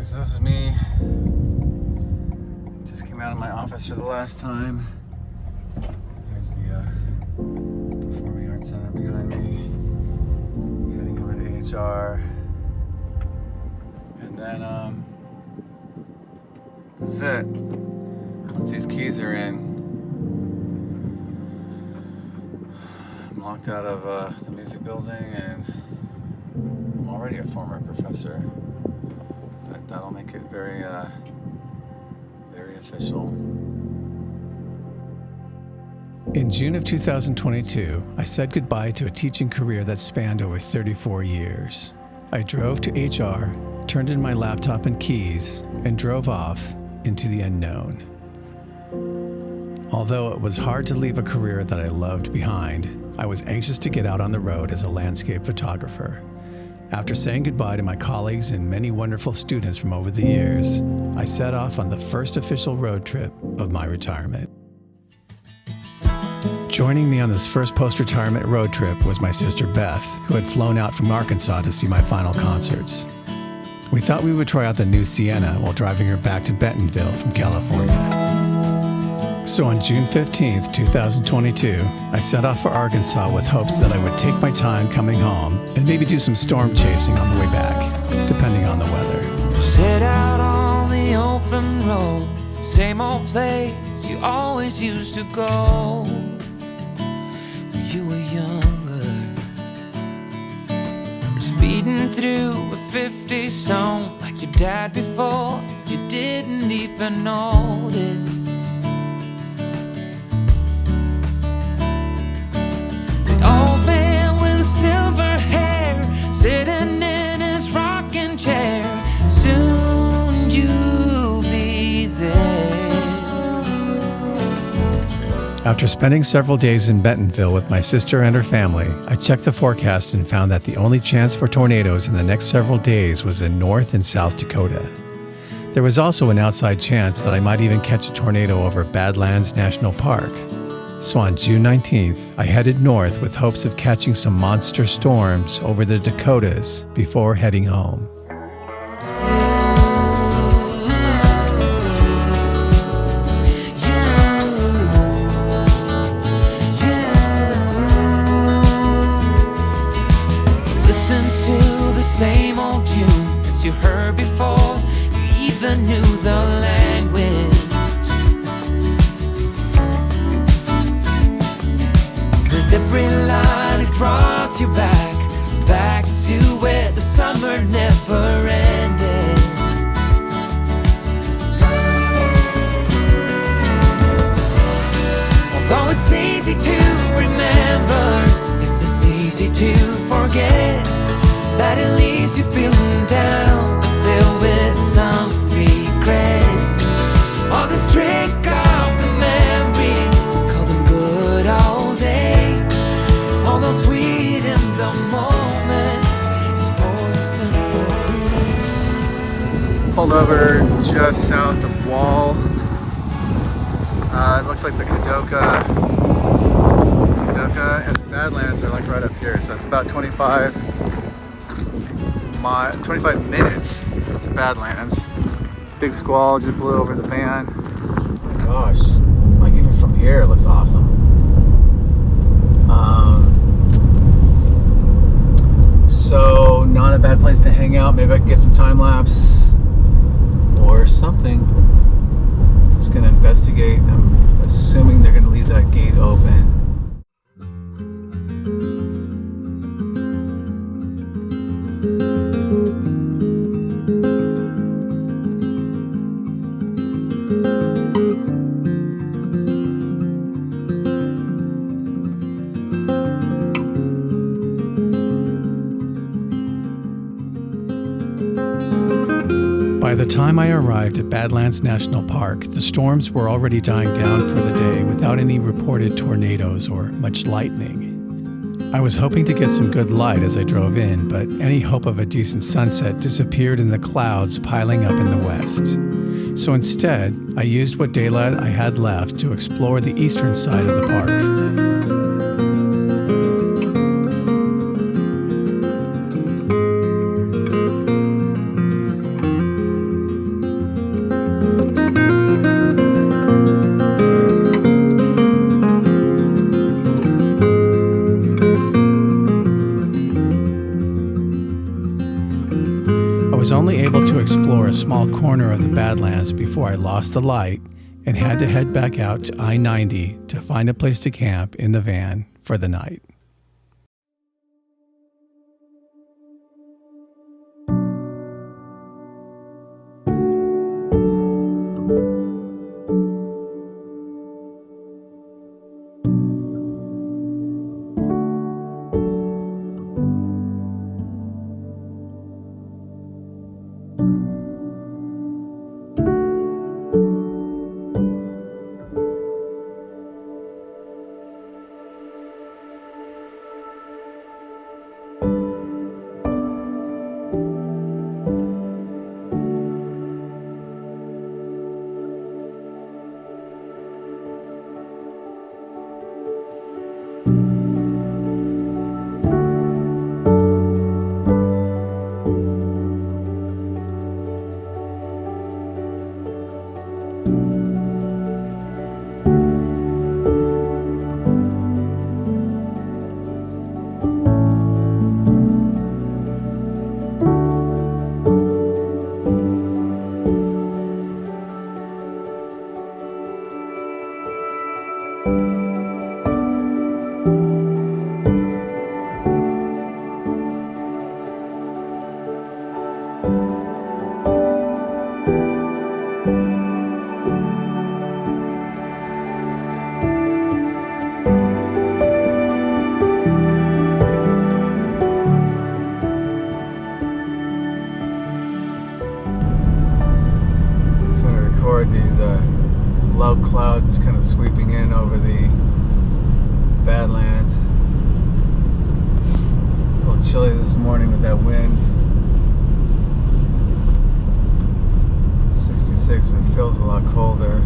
So this is me. Just came out of my office for the last time. There's the Performing Arts Center behind me. Heading over to HR. And then, this is it. Once these keys are in, I'm locked out of the music building, and I'm already a former professor. But that'll make it very, very official. In June of 2022, I said goodbye to a teaching career that spanned over 34 years. I drove to HR, turned in my laptop and keys, and drove off into the unknown. Although it was hard to leave a career that I loved behind, I was anxious to get out on the road as a landscape photographer. After saying goodbye to my colleagues and many wonderful students from over the years, I set off on the first official road trip of my retirement. Joining me on this first post-retirement road trip was my sister Beth, who had flown out from Arkansas to see my final concerts. We thought we would try out the new Sienna while driving her back to Bentonville from California. So on June 15th, 2022, I set off for Arkansas with hopes that I would take my time coming home and maybe do some storm chasing on the way back, depending on the weather. Set out on the open road, same old place you always used to go when you were younger. Speeding through a 50 song like your dad before you didn't even notice. Old man with silver hair, sitting in his rocking chair. Soon you'll be there. After spending several days in Bentonville with my sister and her family, I checked the forecast and found that the only chance for tornadoes in the next several days was in North and South Dakota. There was also an outside chance that I might even catch a tornado over Badlands National Park. So on June 19th, I headed north with hopes of catching some monster storms over the Dakotas before heading home. Listening to the same old tune as you heard before, you even knew the language. Every line it brought you back to where the summer never ended. Although it's easy to remember, it's as easy to forget that it leaves you feeling down and filled with some regrets. All this trick of the memory, call them good old days. Although sweet in the moment, it's poison for you. Pulled over just south of Wall. It looks like the Kadoka and Badlands are like right up here, so it's about 25 minutes to Badlands. Big squall just blew over the van. Gosh, like even from here it looks awesome. So not a bad place to hang out. Maybe I can get some time lapse or something. Just gonna investigate. I'm assuming they're gonna leave that gate open. By the time I arrived at Badlands National Park, the storms were already dying down for the day without any reported tornadoes or much lightning. I was hoping to get some good light as I drove in, but any hope of a decent sunset disappeared in the clouds piling up in the west. So instead, I used what daylight I had left to explore the eastern side of the park. I was only able to explore a small corner of the Badlands before I lost the light and had to head back out to I-90 to find a place to camp in the van for the night. These low clouds kind of sweeping in over the Badlands. A little chilly this morning with that wind. 66, but it feels a lot colder.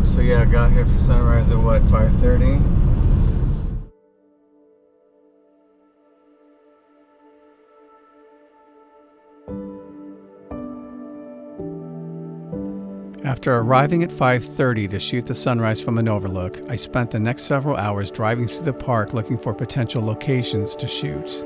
So yeah, I got here for sunrise at what, 5:30? After arriving at 5:30 to shoot the sunrise from an overlook, I spent the next several hours driving through the park looking for potential locations to shoot.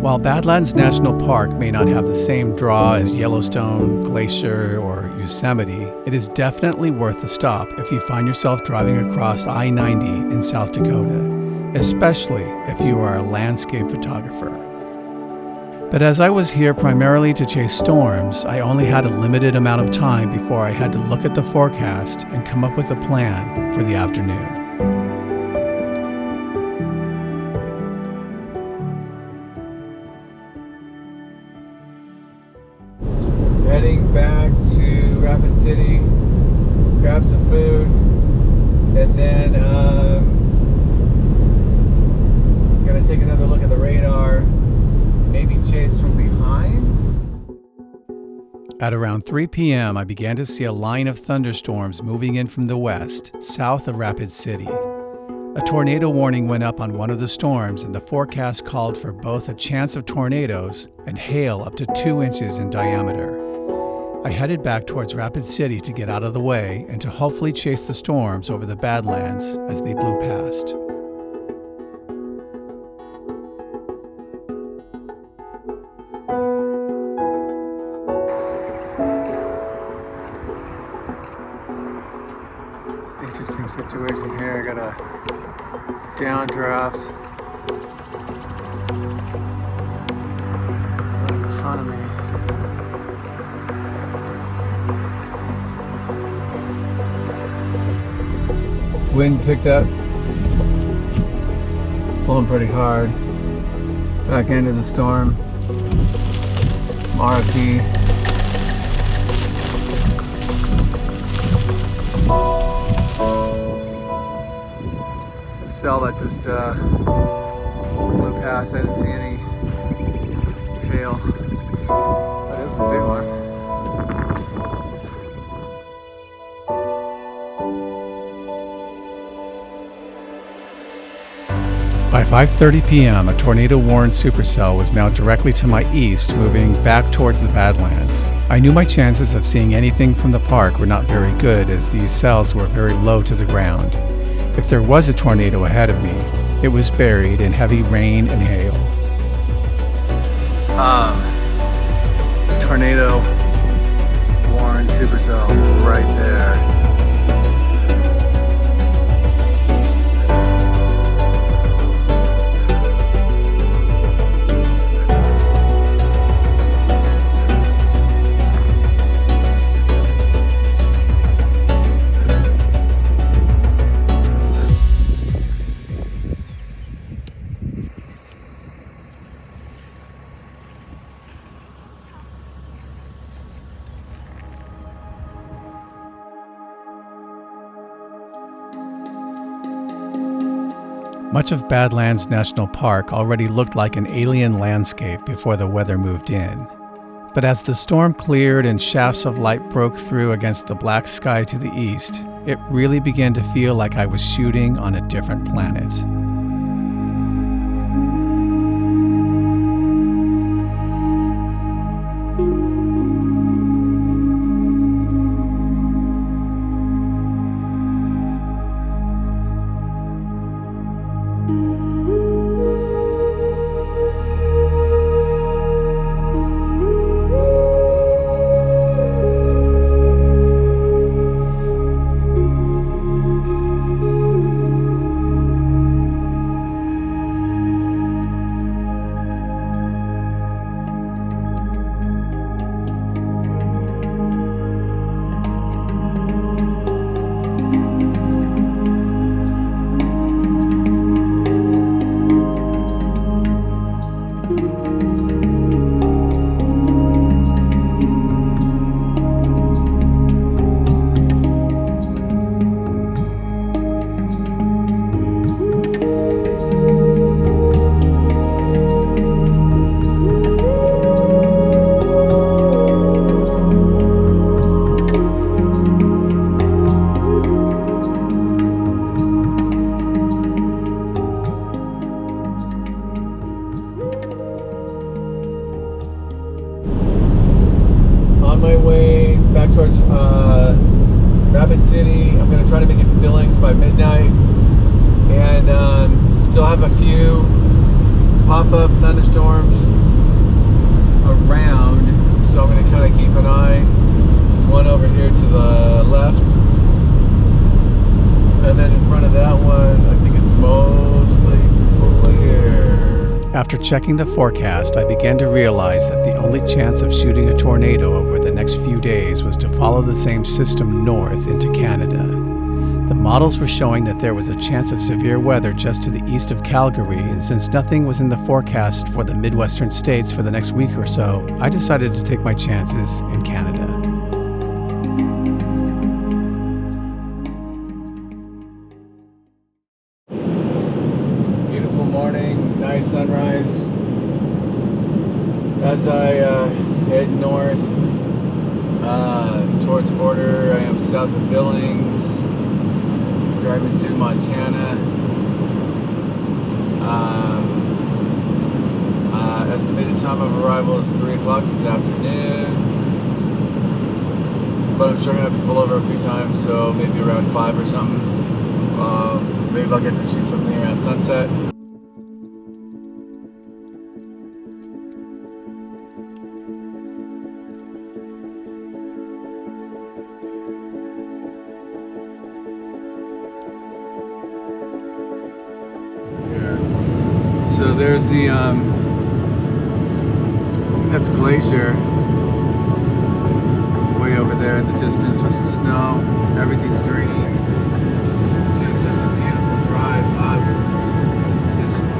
While Badlands National Park may not have the same draw as Yellowstone, Glacier, or Yosemite, it is definitely worth the stop if you find yourself driving across I-90 in South Dakota, especially if you are a landscape photographer. But as I was here primarily to chase storms, I only had a limited amount of time before I had to look at the forecast and come up with a plan for the afternoon. Heading back to Rapid City, grab some food, and then gonna take another look at the radar, maybe chase from behind. At around 3 p.m., I began to see a line of thunderstorms moving in from the west, south of Rapid City. A tornado warning went up on one of the storms, and the forecast called for both a chance of tornadoes and hail up to 2 inches in diameter. I headed back towards Rapid City to get out of the way and to hopefully chase the storms over the Badlands as they blew past. It's an interesting situation here. I got a downdraft right in front of me. Wind picked up, pulling pretty hard. Back into the storm. Some RFP. It's a cell that just blew past. I didn't see any hail, but it was a big one. By 5:30 p.m., a tornado-warned supercell was now directly to my east, moving back towards the Badlands. I knew my chances of seeing anything from the park were not very good, as these cells were very low to the ground. If there was a tornado ahead of me, it was buried in heavy rain and hail. Tornado-warned supercell right there. Much of Badlands National Park already looked like an alien landscape before the weather moved in. But as the storm cleared and shafts of light broke through against the black sky to the east, it really began to feel like I was shooting on a different planet. On my way back towards Rapid City. I'm going to try to make it to Billings by midnight, and still have a few pop-up thunderstorms around, so I'm going to kind of keep an eye. There's one over here to the left, and then in front of that one I think it's mostly clear. After checking the forecast, I began to realize that the only chance of shooting a tornado over the next few days was to follow the same system north into Canada. The models were showing that there was a chance of severe weather just to the east of Calgary, and since nothing was in the forecast for the Midwestern states for the next week or so, I decided to take my chances in Canada. Beautiful morning, nice sunrise. As I head north towards the border, I am south of Billings, driving through Montana. Estimated time of arrival is 3 o'clock this afternoon, but I'm sure I'm going to have to pull over a few times, so maybe around 5 or something. Maybe I'll get to shoot something around sunset. So there's the, that's Glacier, way over there in the distance with some snow. Everything's green. Just such a beautiful drive up this morning.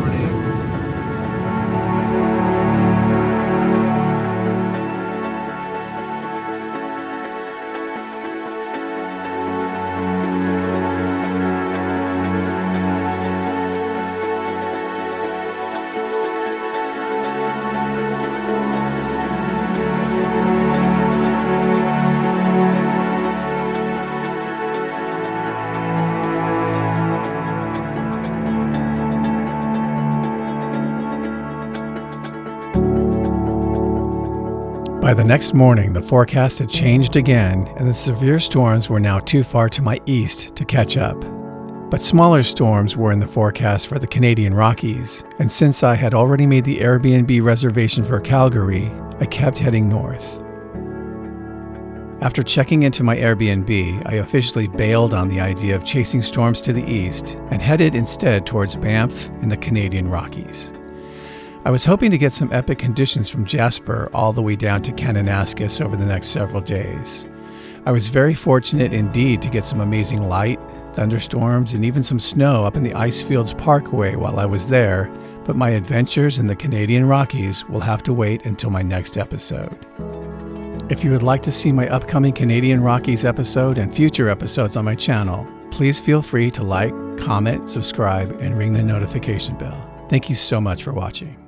By the next morning, the forecast had changed again, and the severe storms were now too far to my east to catch up. But smaller storms were in the forecast for the Canadian Rockies, and since I had already made the Airbnb reservation for Calgary, I kept heading north. After checking into my Airbnb, I officially bailed on the idea of chasing storms to the east and headed instead towards Banff and the Canadian Rockies. I was hoping to get some epic conditions from Jasper all the way down to Kananaskis over the next several days. I was very fortunate indeed to get some amazing light, thunderstorms, and even some snow up in the Icefields Parkway while I was there, but my adventures in the Canadian Rockies will have to wait until my next episode. If you would like to see my upcoming Canadian Rockies episode and future episodes on my channel, please feel free to like, comment, subscribe, and ring the notification bell. Thank you so much for watching.